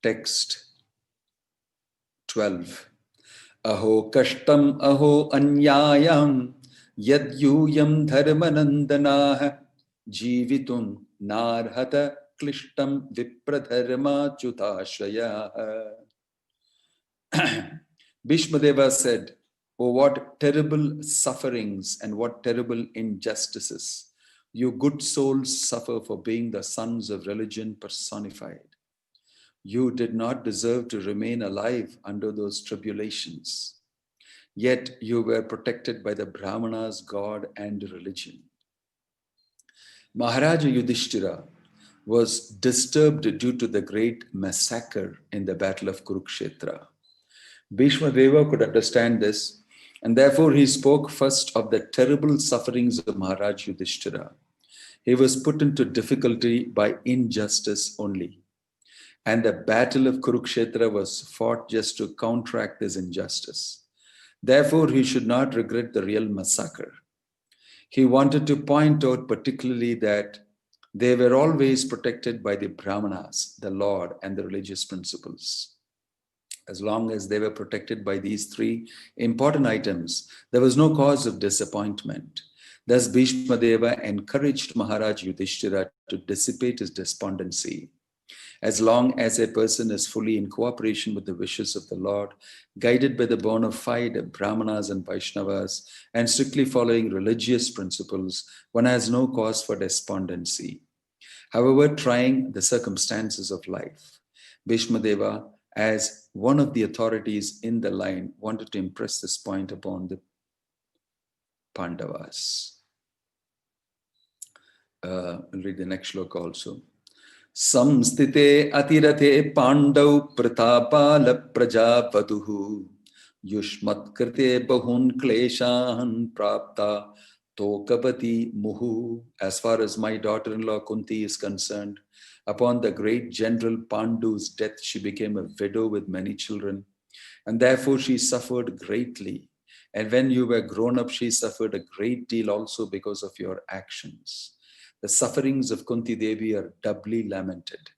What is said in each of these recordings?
text 12. Aho kashtam aho anyayam yad yuyam dharmanandanah jivitum narhata klishtam vipradharma chutashaya. Bhishmadeva said, "Oh, what terrible sufferings and what terrible injustices you good souls suffer for being the sons of religion personified. You did not deserve to remain alive under those tribulations. Yet you were protected by the Brahmanas, God, and religion." Maharaj Yudhishthira was disturbed due to the great massacre in the battle of Kurukshetra. Bhishmadev could understand this, and therefore he spoke first of the terrible sufferings of Maharaj Yudhishthira. He was put into difficulty by injustice only, and the battle of Kurukshetra was fought just to counteract this injustice. Therefore, he should not regret the real massacre. He wanted to point out particularly that they were always protected by the Brahmanas, the Lord, and the religious principles. As long as they were protected by these three important items, there was no cause of disappointment. Thus, Bhishmadeva encouraged Maharaj Yudhishthira to dissipate his despondency. As long as a person is fully in cooperation with the wishes of the Lord, guided by the bona fide Brahmanas and Vaishnavas, and strictly following religious principles, one has no cause for despondency. However, trying the circumstances of life, Bhishmadeva, as one of the authorities in the line, wanted to impress this point upon the Pandavas. I'll read the next shloka also. Samstite atirate pandau pratapala prajapatuhu yushmat krite bahun kleshan prapta tokavati muhu. As far as my daughter-in-law Kunti is concerned, upon the great general Pandu's death, she became a widow with many children, and therefore she suffered greatly. And when you were grown up, she suffered a great deal also because of your actions. The sufferings of Kunti Devi are doubly lamented.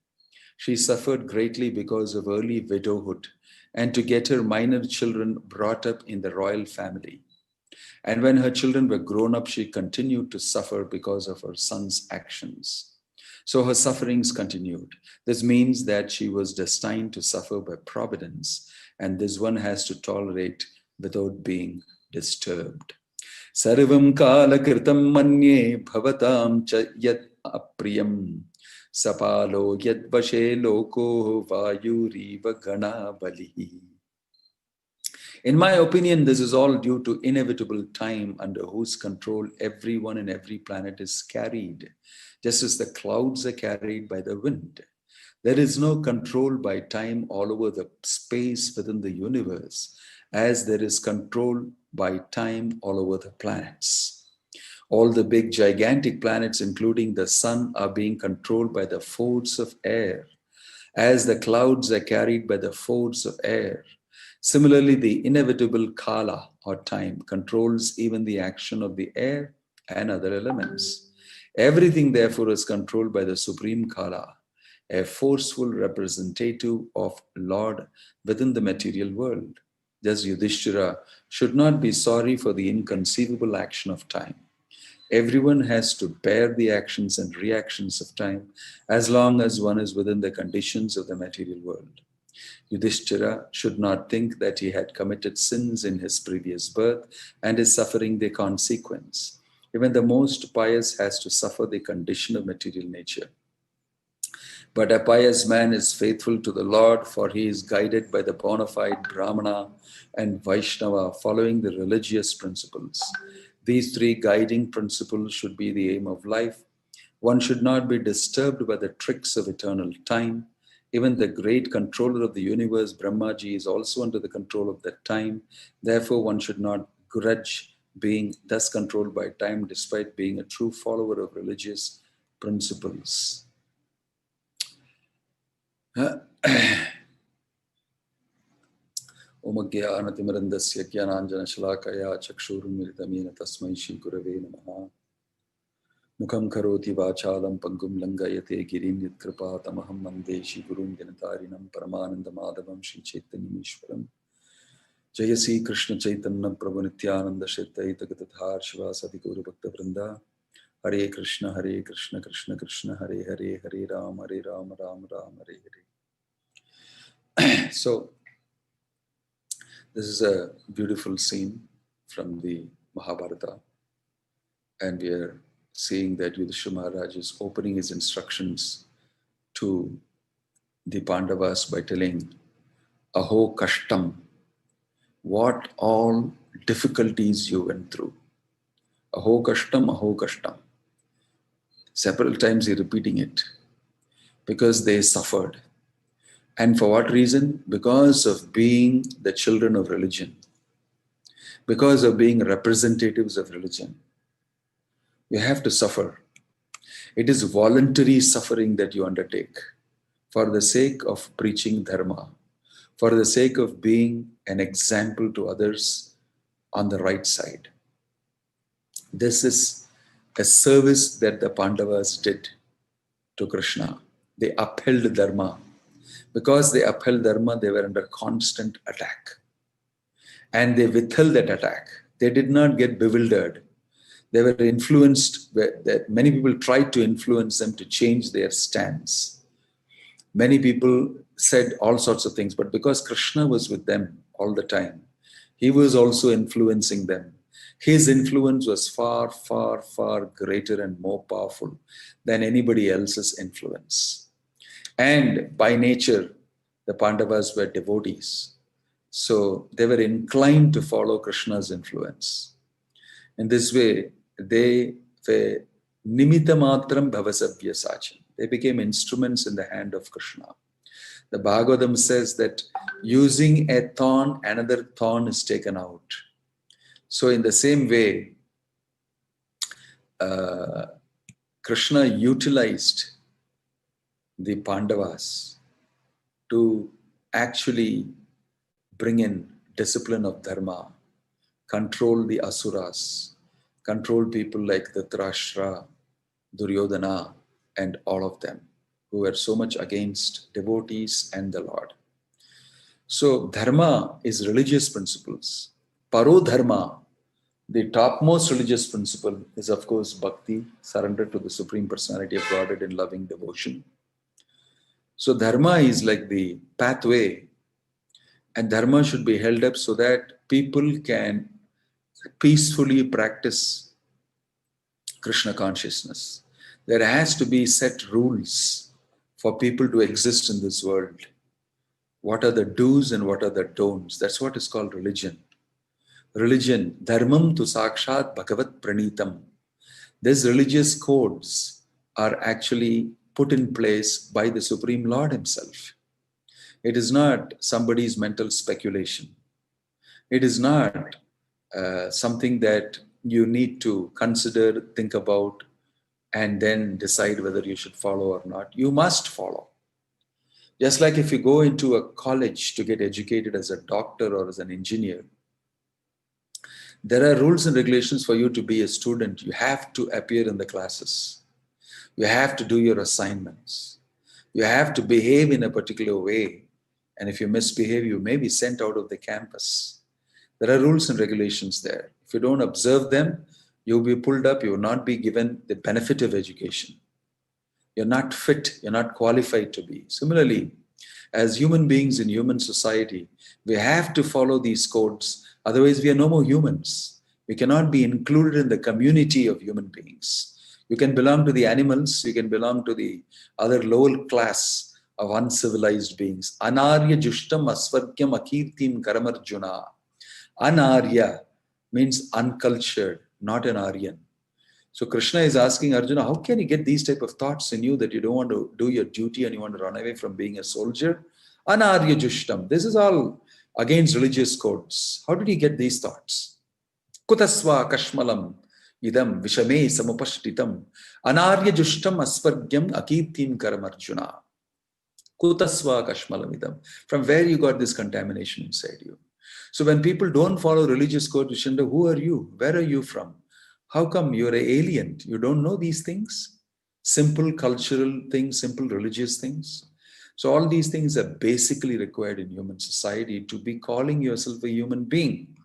She suffered greatly because of early widowhood and to get her minor children brought up in the royal family. And when her children were grown up, she continued to suffer because of her son's actions. So her sufferings continued. This means that she was destined to suffer by providence, and this one has to tolerate without being disturbed. Sarvam kala kirtam manye bhavatam cha yat apriyam sapalo yat vashe loko vayuriva gana balihi. In my opinion, this is all due to inevitable time under whose control everyone in every planet is carried, just as the clouds are carried by the wind. There is no control by time all over the space within the universe, as there is control by time all over the planets. All the big gigantic planets, including the sun, are being controlled by the force of air, as the clouds are carried by the force of air. Similarly, the inevitable kala or time controls even the action of the air and other elements. Everything, therefore, is controlled by the supreme kala, a forceful representative of Lord within the material world. Thus, Yudhishthira should not be sorry for the inconceivable action of time. Everyone has to bear the actions and reactions of time as long as one is within the conditions of the material world. Yudhishthira should not think that he had committed sins in his previous birth and is suffering the consequence. Even the most pious has to suffer the condition of material nature. But a pious man is faithful to the Lord, for he is guided by the bona fide Brahmana and Vaishnava, following the religious principles. These three guiding principles should be the aim of life. One should not be disturbed by the tricks of eternal time. Even the great controller of the universe, Brahmaji, is also under the control of that time. Therefore, one should not grudge being thus controlled by time, despite being a true follower of religious principles. Om Jnanatimirandasya Jnananjana Shalakaya Chakshurumirtamena Tasmai Shri Gurave Namaha. Mukam karoti vachalam pangum langayate girim yatkripa tamaham mandeshi gurum dinatarinam paramananda madhavam Shri Chaitanyamishwaram Jaya Sri Krishna Chaitanya Prabhu Nityananda Shaittaita Gadathar Shivasati Gaura Bhakta Vrinda Hare Krishna Krishna Krishna Hare Hare Hare Ram Ram Ram Hare Hare. So this is a beautiful scene from the Mahabharata, and we are seeing that Yudhishthira Maharaj is opening his instructions to the Pandavas by telling, Aho Kashtam, what all difficulties you went through. Aho Kashtam, Aho Kashtam. Several times he's repeating it because they suffered. And for what reason? Because of being the children of religion, because of being representatives of religion. You have to suffer. It is voluntary suffering that you undertake for the sake of preaching dharma, for the sake of being an example to others on the right side. This is a service that the Pandavas did to Krishna. They upheld dharma. Because they upheld dharma, they were under constant attack. And they withheld that attack. They did not get bewildered. They were influenced, that many people tried to influence them to change their stance. Many people said all sorts of things, but because Krishna was with them all the time, he was also influencing them. His influence was far, far, far greater and more powerful than anybody else's influence. And by nature, the Pandavas were devotees. So they were inclined to follow Krishna's influence. In this way, they were nimitta matram bhavasabhya sachin. They became instruments in the hand of Krishna. The Bhagavatam says that using a thorn, another thorn is taken out. So in the same way, Krishna utilized the Pandavas to actually bring in discipline of dharma, control the asuras, control people like Dhritarashtra, Duryodhana, and all of them who were so much against devotees and the Lord. So dharma is religious principles. Paro dharma, the topmost religious principle, is of course bhakti, surrender to the Supreme Personality of Godhead in loving devotion. So dharma is like the pathway, and dharma should be held up so that people can peacefully practice Krishna consciousness. There has to be set rules for people to exist in this world. What are the do's and what are the don'ts? That's what is called religion. Religion, dharmam tu sakshat bhagavat pranitam. These religious codes are actually put in place by the Supreme Lord himself. It is not somebody's mental speculation. It is not something that you need to consider, think about, and then decide whether you should follow or not. You must follow. Just like if you go into a college to get educated as a doctor or as an engineer, there are rules and regulations for you to be a student. You have to appear in the classes. You have to do your assignments. You have to behave in a particular way. And if you misbehave, you may be sent out of the campus. There are rules and regulations there. If you don't observe them, you'll be pulled up. You will not be given the benefit of education. You're not fit. You're not qualified to be. Similarly, as human beings in human society, we have to follow these codes. Otherwise, we are no more humans. We cannot be included in the community of human beings. You can belong to the animals. You can belong to the other lower class of uncivilized beings. Anarya jushtam asvargyam akirtim karamarjuna. Anarya means uncultured, not an Aryan. So Krishna is asking Arjuna, how can you get these type of thoughts in you that you don't want to do your duty and you want to run away from being a soldier? Anarya jushtam. This is all against religious codes. How did he get these thoughts? Kutasva kashmalam idam vishame samupashtitam anarya jushtam asvargyam akirtim karamarjuna. Kutasva kashmalam idam. From where you got this contamination inside you? So when people don't follow religious code, Vishanda, who are you? Where are you from? How come you're an alien? You don't know these things? Simple cultural things, simple religious things. So all these things are basically required in human society to be calling yourself a human being.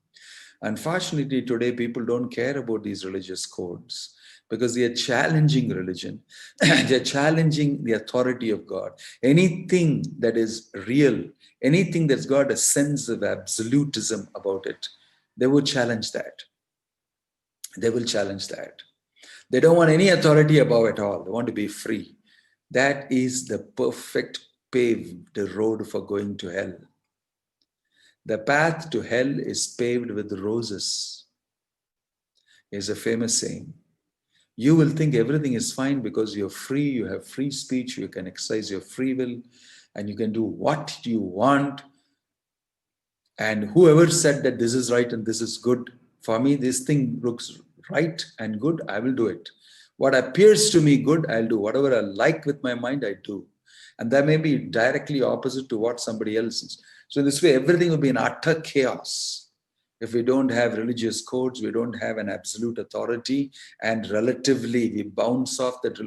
Unfortunately, today people don't care about these religious codes because they are challenging religion. They're challenging the authority of God. Anything that is real, anything that's got a sense of absolutism about it, they will challenge that. They will challenge that. They don't want any authority above at all. They want to be free. That is the perfect paved road for going to hell. The path to hell is paved with roses. Is a famous saying. You will think everything is fine because you're free, you have free speech, you can exercise your free will, and you can do what you want. And whoever said that this is right and this is good, for me, this thing looks right and good, I will do it. What appears to me good, I'll do. Whatever I like with my mind, I do. And that may be directly opposite to what somebody else is. So this way, everything will be in utter chaos. If we don't have religious codes, we don't have an absolute authority, and relatively we bounce off that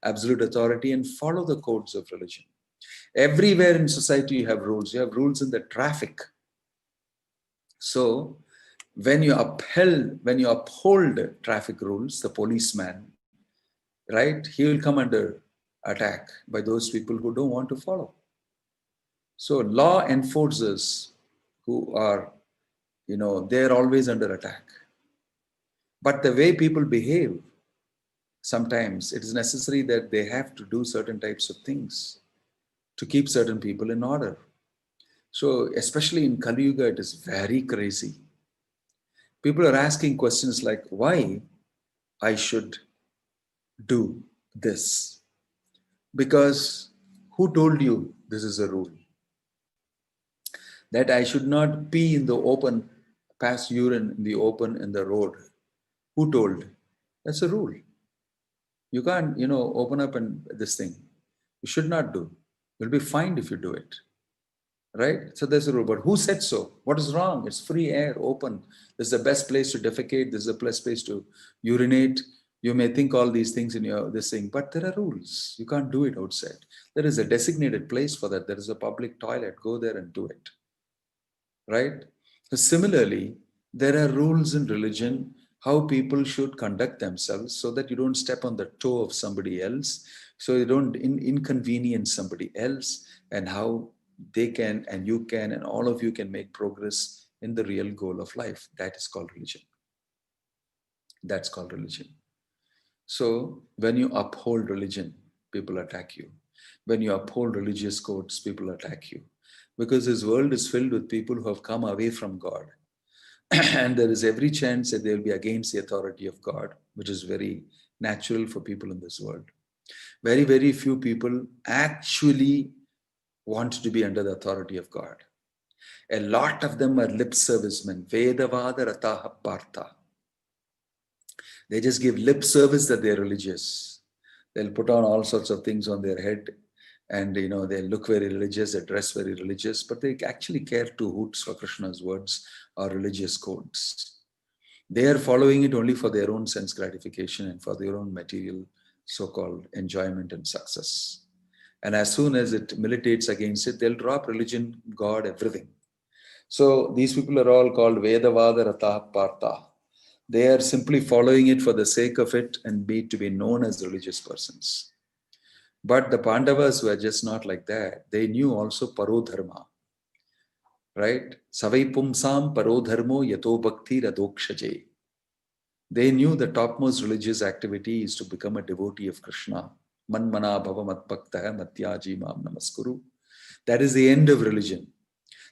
absolute authority and follow the codes of religion. Everywhere in society you have rules. You have rules in the traffic. So when you uphold traffic rules, the policeman, right, he will come under attack by those people who don't want to follow. So law enforcers who are, they're always under attack. But the way people behave, sometimes it is necessary that they have to do certain types of things to keep certain people in order. So especially in Kali Yuga, it is very crazy. People are asking questions like, why I should do this? Because who told you this is a rule? That I should not pee in the open, pass urine in the open in the road. Who told? That's a rule. You can't, open up and this thing. You should not do. You'll be fined if you do it. Right? So there's a rule. But who said so? What is wrong? It's free air, open. This is the best place to defecate. This is the best place to urinate. You may think all these things in this thing, but there are rules. You can't do it outside. There is a designated place for that. There is a public toilet. Go there and do it. Right? So similarly, there are rules in religion how people should conduct themselves so that you don't step on the toe of somebody else, so you don't inconvenience somebody else, and how they can and you can and all of you can make progress in the real goal of life. That is called religion. That's called religion. So when you uphold religion, people attack you. When you uphold religious codes, people attack you. Because this world is filled with people who have come away from God. And there is every chance that they will be against the authority of God, which is very natural for people in this world. Very, very few people actually want to be under the authority of God. A lot of them are lip servicemen. Vedavada rataha partha. They just give lip service that they're religious. They'll put on all sorts of things on their head. And, they look very religious, they dress very religious, but they actually care two hoots for Krishna's words or religious codes. They are following it only for their own sense gratification and for their own material so-called enjoyment and success. And as soon as it militates against it, they'll drop religion, God, everything. So these people are all called Vedavada Rata Partha. They are simply following it for the sake of it and to be known as religious persons. But the Pandavas were just not like that. They knew also parodharma. Right? Savai pumsam parodharmo yato bhakti radokshaje. They knew the topmost religious activity is to become a devotee of Krishna. Manmana bhava matbhaktaha matyaji mam namaskuru. That is the end of religion.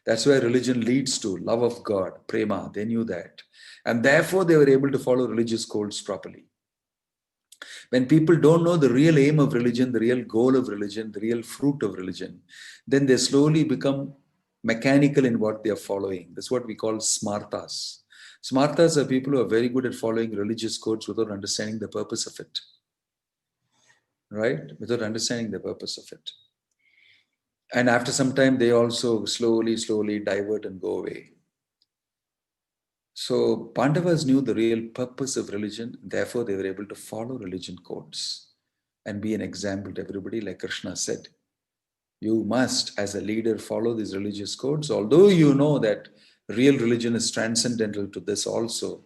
That's where religion leads to love of God, prema. They knew that. And therefore they were able to follow religious codes properly. When people don't know the real aim of religion, the real goal of religion, the real fruit of religion, then they slowly become mechanical in what they are following. That's what we call smartas. Smartas are people who are very good at following religious codes without understanding the purpose of it. Right? Without understanding the purpose of it. And after some time, they also slowly divert and go away. So Pandavas knew the real purpose of religion, therefore they were able to follow religion codes and be an example to everybody, like Krishna said. You must, as a leader, follow these religious codes, although you know that real religion is transcendental to this also.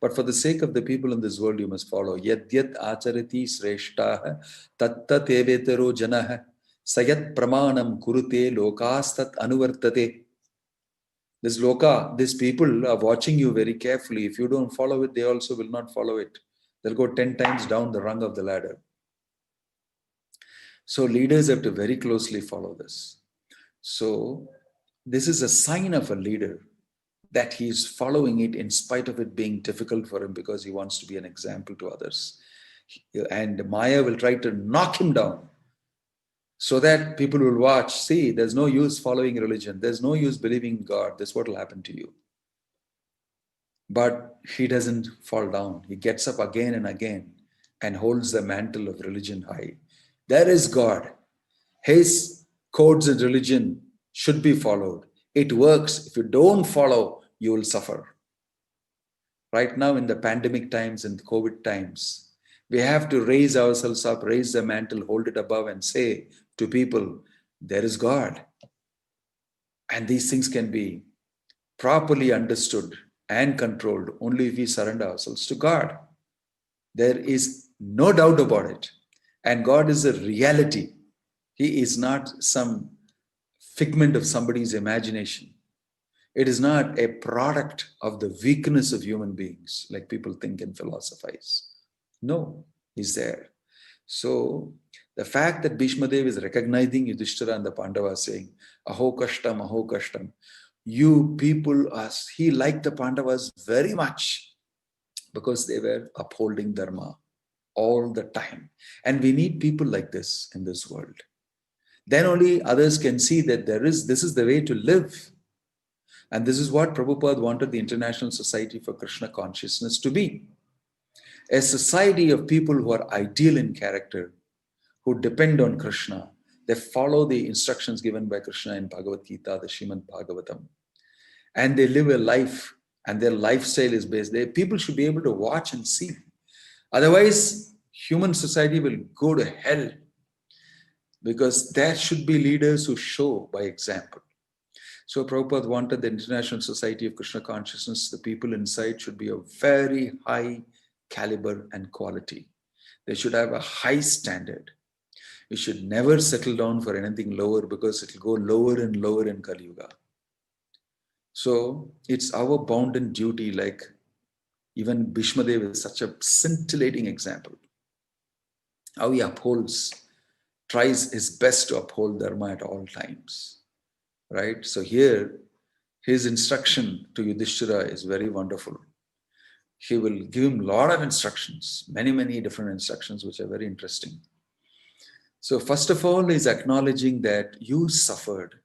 But for the sake of the people in this world, you must follow. Yad yad acharati sreshtaha tattat evetaro janah sayat pramanam kurute lokastat anuvartate. This loka, these people are watching you very carefully. If you don't follow it, they also will not follow it. They'll go 10 times down the rung of the ladder. So leaders have to very closely follow this. So this is a sign of a leader that he is following it in spite of it being difficult for him, because he wants to be an example to others. And Maya will try to knock him down so that people will watch. See, there's no use following religion. There's no use believing in God. This is what will happen to you. But he doesn't fall down. He gets up again and again and holds the mantle of religion high. There is God. His codes and religion should be followed. It works. If you don't follow, you will suffer. Right now in the pandemic times and COVID times, we have to raise ourselves up, raise the mantle, hold it above and say to people, there is God. And these things can be properly understood and controlled only if we surrender ourselves to God. There is no doubt about it. And God is a reality. He is not some figment of somebody's imagination. It is not a product of the weakness of human beings, like people think and philosophize. No, he's there. So the fact that Bhishmadev is recognizing Yudhishthira and the Pandavas saying, Aho Kashtam, you people, he liked the Pandavas very much because they were upholding Dharma all the time. And we need people like this in this world. Then only others can see that this is the way to live. And this is what Prabhupada wanted the International Society for Krishna Consciousness to be. A society of people who are ideal in character, who depend on Krishna. They follow the instructions given by Krishna in Bhagavad Gita, the Srimad Bhagavatam. And they live a life, and their lifestyle is based there. People should be able to watch and see. Otherwise, human society will go to hell, because there should be leaders who show by example. So Prabhupada wanted the International Society of Krishna Consciousness, the people inside should be of very high caliber and quality. They should have a high standard. We should never settle down for anything lower, because it will go lower and lower in Kali Yuga. So it's our bounden duty, like even Bhishmadev is such a scintillating example. How he tries his best to uphold Dharma at all times. Right? So here, his instruction to Yudhishthira is very wonderful. He will give him a lot of instructions, many, many different instructions, which are very interesting. So first of all, he's acknowledging that you suffered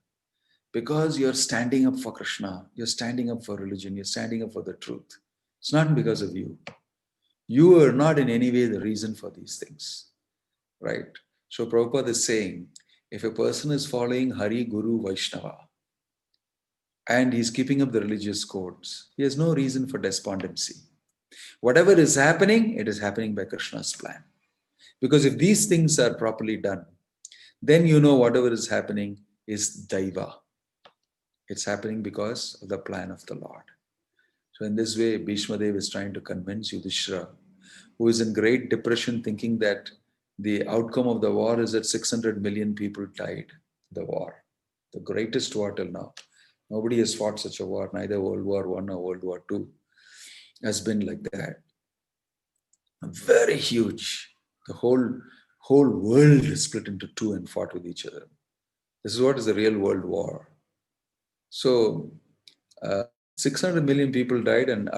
because you're standing up for Krishna, you're standing up for religion, you're standing up for the truth. It's not because of you. You are not in any way the reason for these things. Right? So Prabhupada is saying, if a person is following Hari, Guru, Vaishnava, and he's keeping up the religious codes, he has no reason for despondency. Whatever is happening, it is happening by Krishna's plan. Because if these things are properly done, then you know whatever is happening is Daiva. It's happening because of the plan of the Lord. So in this way, Bhishmadev is trying to convince Yudhishthira, who is in great depression, thinking that the outcome of the war is that 600 million people died. The war, the greatest war till now. Nobody has fought such a war, neither World War I or World War II has been like that. Very huge. The whole world is split into two and fought with each other. This is what is the real world war. So 600 million people died, and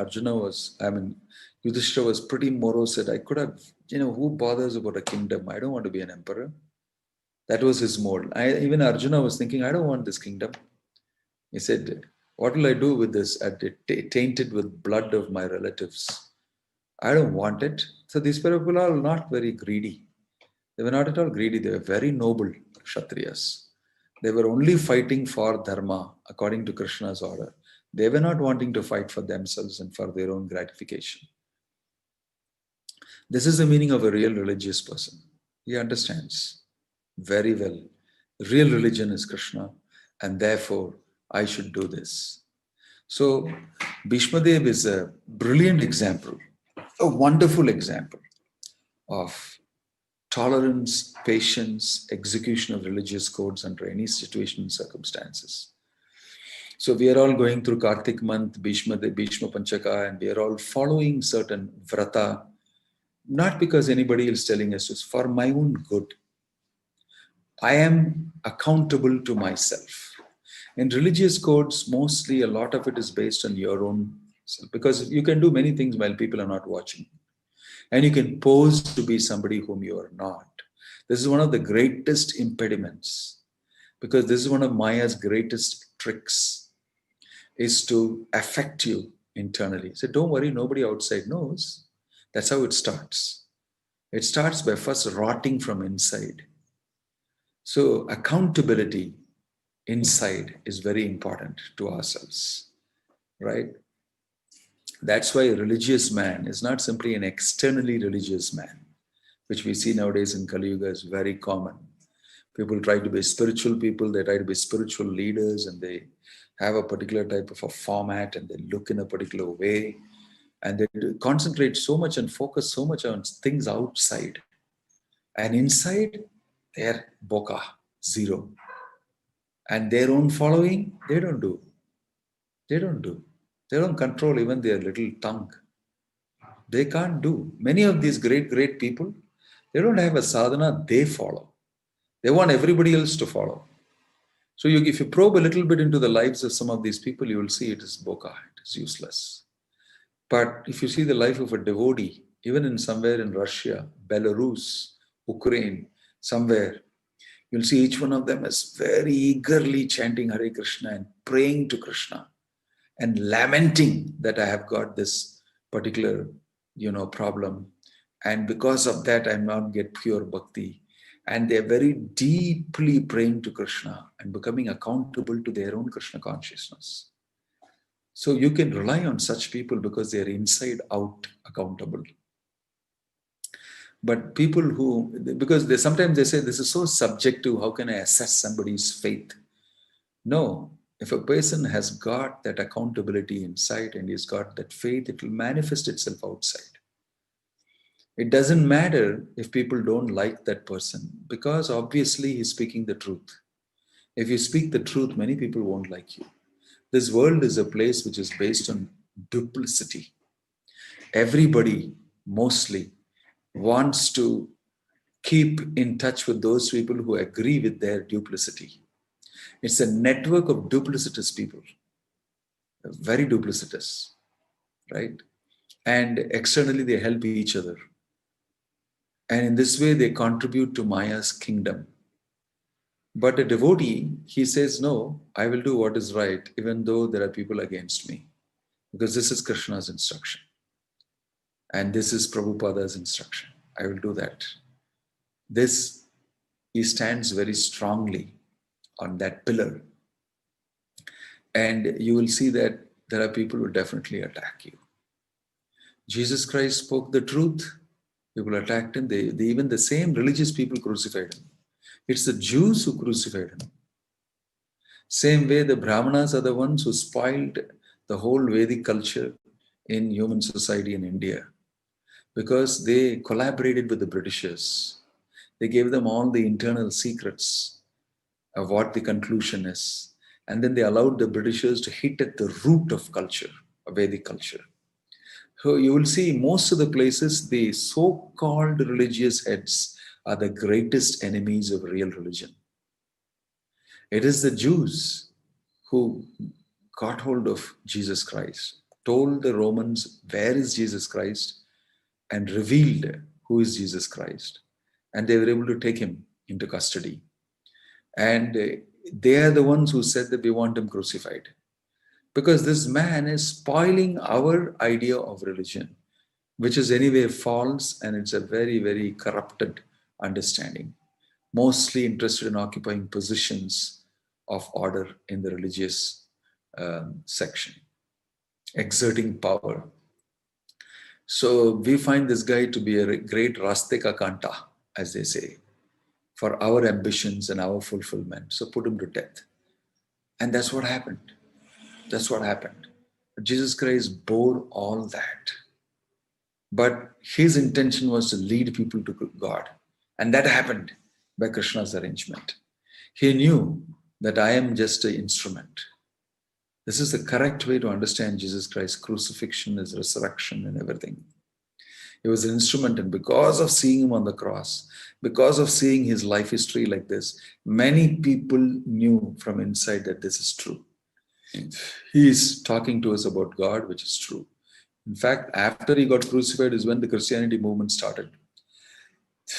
Yudhishthira was pretty morose, said, I could have, who bothers about a kingdom? I don't want to be an emperor. That was his mode. Even Arjuna was thinking, I don't want this kingdom. He said, what will I do with this? Tainted with blood of my relatives. I don't want it. So these people are not very greedy. They were not at all greedy. They were very noble Kshatriyas. They were only fighting for Dharma according to Krishna's order. They were not wanting to fight for themselves and for their own gratification. This is the meaning of a real religious person. He understands very well. Real religion is Krishna, and therefore I should do this. So Bhishmadev is a brilliant example, a wonderful example of tolerance, patience, execution of religious codes under any situation and circumstances. So we are all going through Kartik month, Bhishma Panchaka, and we are all following certain vrata, not because anybody is telling us, it's for my own good. I am accountable to myself. In religious codes, mostly a lot of it is based on your own self, because you can do many things while people are not watching. And you can pose to be somebody whom you are not. This is one of the greatest impediments, because this is one of Maya's greatest tricks, is to affect you internally. So don't worry, nobody outside knows. That's how it starts. It starts by first rotting from inside. So accountability inside is very important to ourselves, right? That's why a religious man is not simply an externally religious man, which we see nowadays in Kali Yuga is very common. People try to be spiritual people, they try to be spiritual leaders, and they have a particular type of a format, and they look in a particular way, and they concentrate so much and focus so much on things outside. And inside, they're boka, zero. And their own following, they don't do. They don't do. They don't control even their little tongue. They can't do. Many of these great people, they don't have a sadhana they follow. They want everybody else to follow. So if you probe a little bit into the lives of some of these people, you will see it is boka, it is useless. But if you see the life of a devotee, even in somewhere in Russia, Belarus, Ukraine, somewhere, you'll see each one of them is very eagerly chanting Hare Krishna and praying to Krishna and lamenting that I have got this particular, problem. And because of that, I not get pure bhakti. And they're very deeply praying to Krishna and becoming accountable to their own Krishna consciousness. So you can rely on such people because they're inside out accountable. But people because sometimes they say this is so subjective, how can I assess somebody's faith? No, if a person has got that accountability inside and he's got that faith, it will manifest itself outside. It doesn't matter if people don't like that person, because obviously he's speaking the truth. If you speak the truth, many people won't like you. This world is a place which is based on duplicity. Everybody mostly wants to keep in touch with those people who agree with their duplicity. It's a network of duplicitous people, very duplicitous, right? And externally they help each other. And in this way they contribute to Maya's kingdom. But a devotee, he says, no, I will do what is right, even though there are people against me. Because this is Krishna's instruction. And this is Prabhupada's instruction. I will do that. This, he stands very strongly on that pillar. And you will see that there are people who definitely attack you. Jesus Christ spoke the truth. People attacked him. They even the same religious people crucified him. It's the Jews who crucified him. Same way the Brahmanas are the ones who spoiled the whole Vedic culture in human society in India, because they collaborated with the Britishers. They gave them all the internal secrets of what the conclusion is. And then they allowed the Britishers to hit at the root of culture, of Vedic culture. So you will see most of the places, the so-called religious heads are the greatest enemies of real religion. It is the Jews who got hold of Jesus Christ, told the Romans, where is Jesus Christ? And revealed who is Jesus Christ. And they were able to take him into custody. And they are the ones who said that we want him crucified. Because this man is spoiling our idea of religion, which is anyway false, and it's a very, very corrupted understanding. Mostly interested in occupying positions of order in the religious section, exerting power. So we find this guy to be a great Rastika Kanta, as they say, for our ambitions and our fulfillment. So put him to death. And that's what happened. That's what happened. Jesus Christ bore all that. But his intention was to lead people to God. And that happened by Krishna's arrangement. He knew that I am just an instrument. This is the correct way to understand Jesus Christ's crucifixion, his resurrection, and everything. He was an instrument, and because of seeing him on the cross, because of seeing his life history like this, many people knew from inside that this is true. He is talking to us about God, which is true. In fact, after he got crucified is when the Christianity movement started.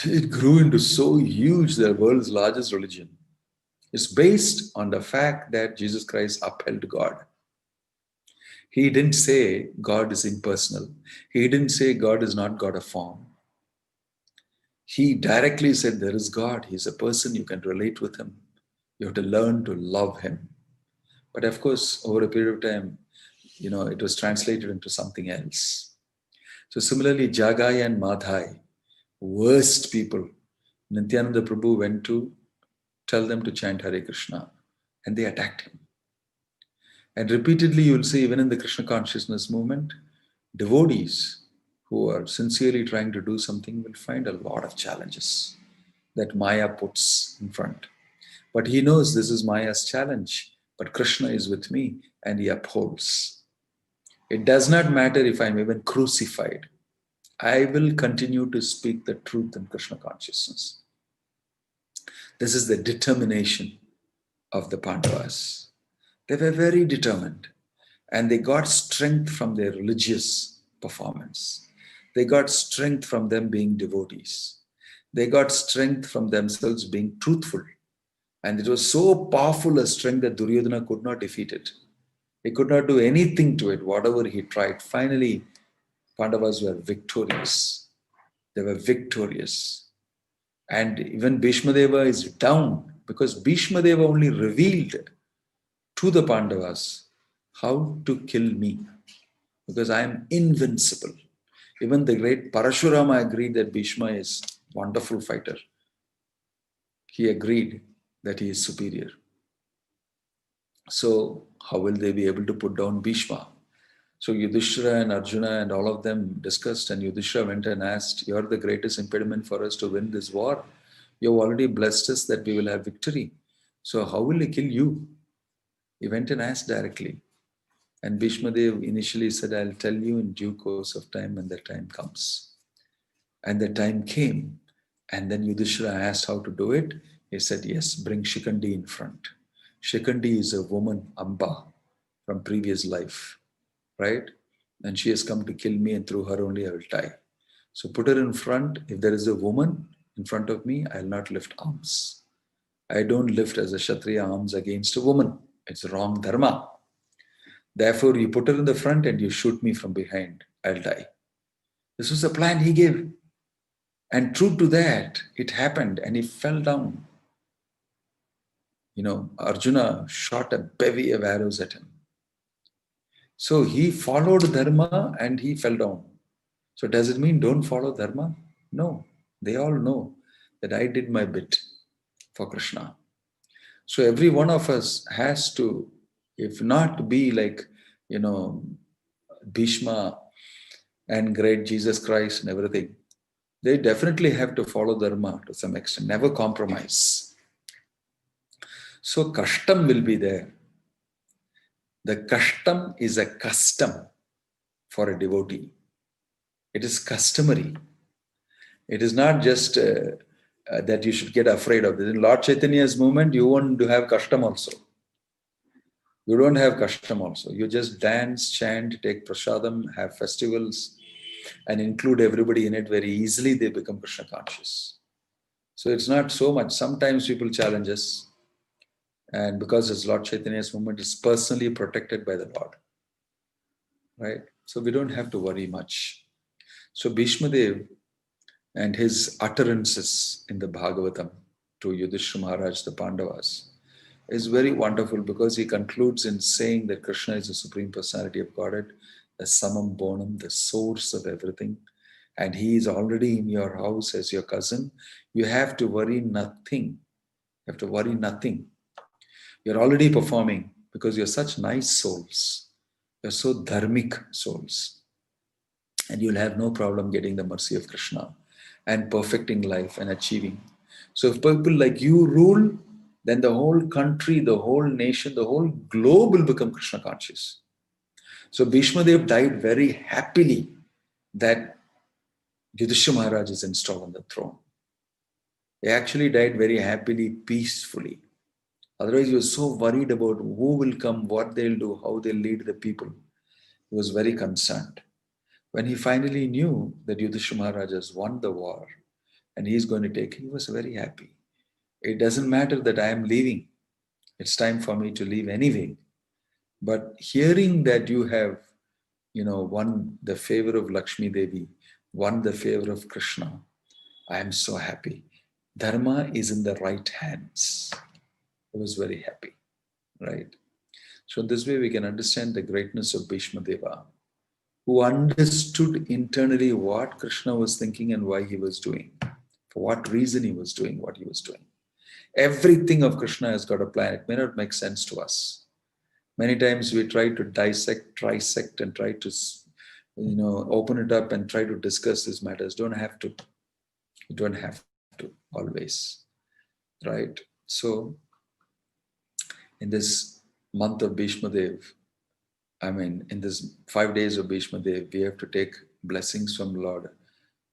It grew into so huge, the world's largest religion. It's based on the fact that Jesus Christ upheld God. He didn't say God is impersonal. He didn't say God is not got a form. He directly said there is God. He's a person, you can relate with him. You have to learn to love him. But of course, over a period of time, it was translated into something else. So similarly, Jagai and Madhai, worst people, Nityananda Prabhu went to tell them to chant Hare Krishna, and they attacked him. And repeatedly, you will see, even in the Krishna consciousness movement, devotees who are sincerely trying to do something will find a lot of challenges that Maya puts in front. But he knows this is Maya's challenge, but Krishna is with me and he upholds. It does not matter if I'm even crucified. I will continue to speak the truth in Krishna consciousness. This is the determination of the Pandavas. They were very determined, and they got strength from their religious performance. They got strength from them being devotees. They got strength from themselves being truthful. And it was so powerful a strength that Duryodhana could not defeat it. He could not do anything to it, whatever he tried. Finally, Pandavas were victorious. They were victorious. And even Bhishmadev is down, because Bhishmadev only revealed to the Pandavas how to kill me, because I am invincible. Even the great Parashurama agreed that Bhishma is a wonderful fighter. He agreed that he is superior. So how will they be able to put down Bhishma? So Yudhishthira and Arjuna and all of them discussed, and Yudhishthira went and asked, "You are the greatest impediment for us to win this war. You have already blessed us that we will have victory. So how will they kill you?" He went and asked directly. And Bhishmadev initially said, "I'll tell you in due course of time when the time comes." And the time came. And then Yudhishthira asked how to do it. He said, "Yes, bring Shikandi in front." Shikandi is a woman, Amba, from previous life, right? And she has come to kill me, and through her only I will die. So put her in front. If there is a woman in front of me, I'll not lift arms. I don't lift as a Kshatriya arms against a woman. It's wrong dharma. Therefore, you put her in the front and you shoot me from behind. I'll die. This was the plan he gave. And true to that, it happened, and he fell down. Arjuna shot a bevy of arrows at him. So he followed dharma and he fell down. So does it mean don't follow dharma? No. They all know that I did my bit for Krishna. So every one of us has to, if not be like, Bhishma and great Jesus Christ and everything, they definitely have to follow dharma to some extent, never compromise. So kashtam will be there. The kashtam is a custom for a devotee. It is customary. It is not just that you should get afraid of this. In Lord Chaitanya's movement, you want to have kashtam also. You don't have kashtam also. You just dance, chant, take prasadam, have festivals, and include everybody in it. Very easily they become Krishna conscious. So it's not so much. Sometimes people challenge us, and because it's Lord Chaitanya's movement, is personally protected by the Lord. Right? So we don't have to worry much. So Bhishmadev and his utterances in the Bhagavatam to Yudhishthira Maharaj, the Pandavas, is very wonderful because he concludes in saying that Krishna is the Supreme Personality of Godhead, the summum bonum, the source of everything. And he is already in your house as your cousin. You have to worry nothing. You have to worry nothing. You're already performing because you're such nice souls. You're so dharmic souls. And you'll have no problem getting the mercy of Krishna and perfecting life and achieving. So if people like you rule, then the whole country, the whole nation, the whole globe will become Krishna conscious. So Bhishmadev died very happily that Yudhishthira Maharaj is installed on the throne. He actually died very happily, peacefully. Otherwise, he was so worried about who will come, what they'll do, how they'll lead the people. He was very concerned. When he finally knew that Yudhishthira Maharaj has won the war and he's going to take, he was very happy. It doesn't matter that I am leaving. It's time for me to leave anyway. But hearing that you have, won the favor of Lakshmi Devi, won the favor of Krishna, I am so happy. Dharma is in the right hands. I was very happy, right? So this way we can understand the greatness of Bhishmadeva, who understood internally what Krishna was thinking and why he was doing, for what reason he was doing what he was doing. Everything of Krishna has got a plan. It may not make sense to us. Many times we try to dissect, trisect, and try to, open it up and try to discuss these matters. Don't have to. You don't have to always, right? So, in this month of Bhishmadev, in this 5 days of Bhishmadev, we have to take blessings from Lord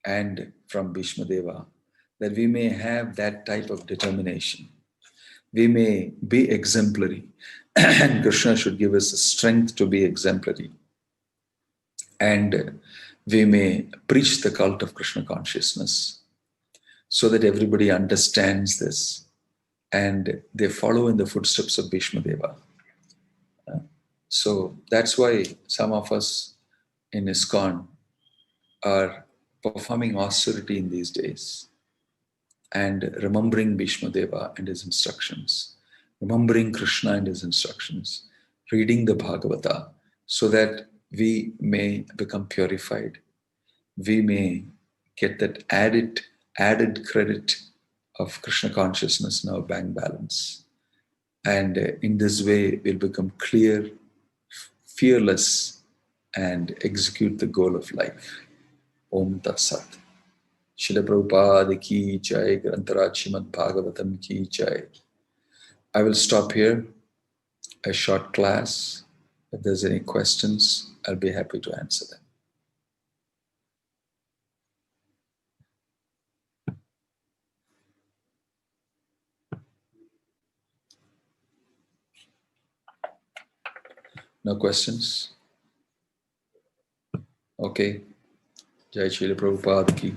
and from Bhishmadeva, that we may have that type of determination. We may be exemplary, and Krishna should give us the strength to be exemplary. And we may preach the cult of Krishna consciousness so that everybody understands this and they follow in the footsteps of Bhishmadeva. So that's why some of us in ISKCON are performing austerity in these days and remembering Bhishmadeva and his instructions, remembering Krishna and his instructions, reading the Bhagavata so that we may become purified. We may get that added credit of Krishna consciousness in our bank balance. And in this way, we'll become clear, fearless, and execute the goal of life. Om Tat Sat. Srila Prabhupada ki jai, Grantaraj Srimad Bhagavatam ki jai. I will stop here, a short class. If there's any questions, I'll be happy to answer them. No questions? Okay. Jai Srila Prabhupada ki.